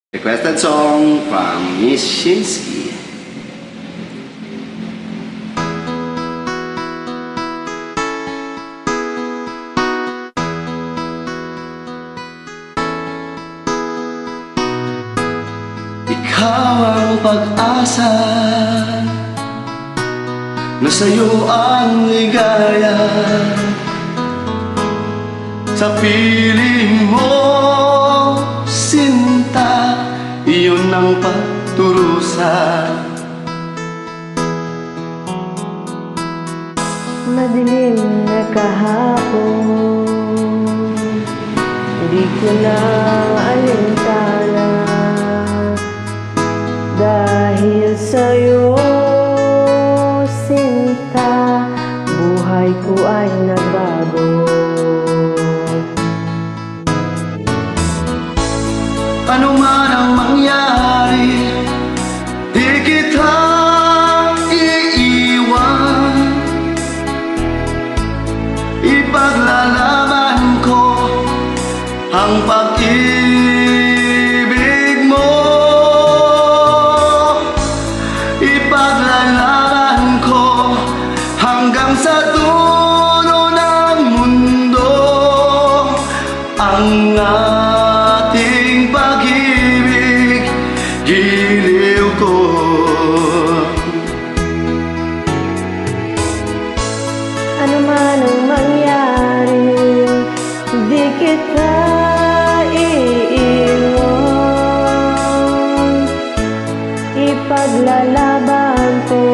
Requested song from Miss Shinsky. Ikaw ang pag-asa, na sa'yo ang ligaya. Sa piling mo, sinta, iyon ang pagturusa. Madilim na kahapon, di ko na alintana. Dahil sa'yo, sinta, buhay ko ay nagbago. Ano man ang mangyari, di kita iiwan. Ipaglalaban ko ang pag-ibig mo. Ipaglalaban ko hanggang sa dulo ng mundo ang ating pag-ibig, giliw ko. Ano man ang mangyari, di kita iiwan. Ipaglalaban ko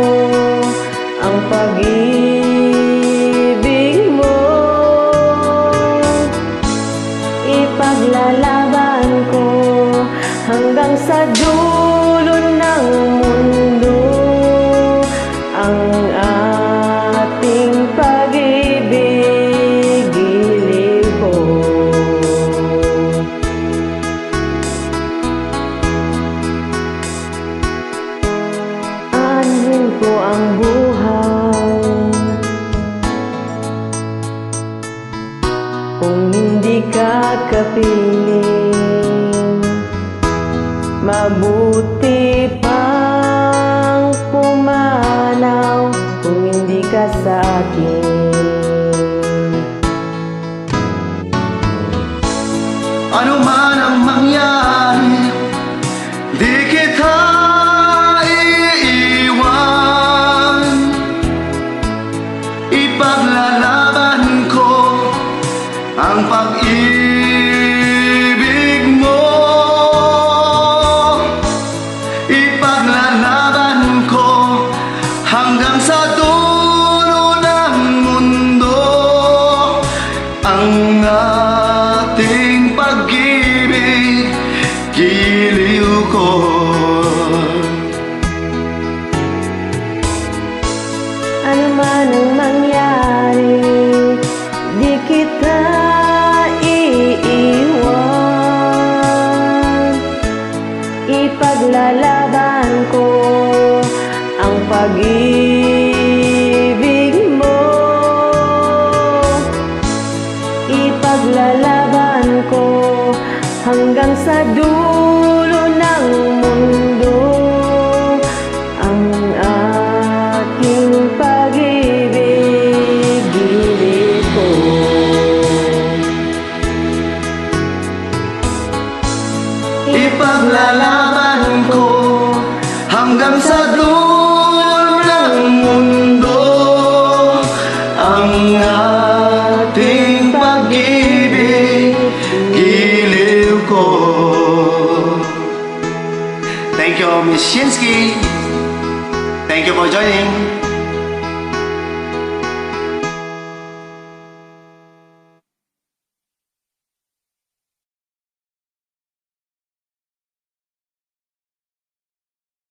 ang pag-ibig mo. Ipaglalaban ko hanggang sa dulo ng mundo ang ating pag-ibig, giliw ko. Aanhin ko ang buhay kung hindi ka kapiling. Mabuti pang pumanaw kung hindi ka sa akin. Ano man ang mangyari, di kita iiwan. Ipaglalaban ko ang pag-ibig mo. Ipaglalaban ko hanggang sa dulo ng mundo ang ating pag-ibig, giliw ko. Ano man ang mangyari, di kita iiwan. Ipaglalaban ko ang pag-ibig mo. Ipaglalaban ko hanggang sa dulo ng mundo ang ating pag-ibig, giliw ko. Ipaglalaban ko hanggang sa dulo ng mundo ang ating pag-ibig, giliw ko. Thank you, Miss Shinsky. Thank you for joining.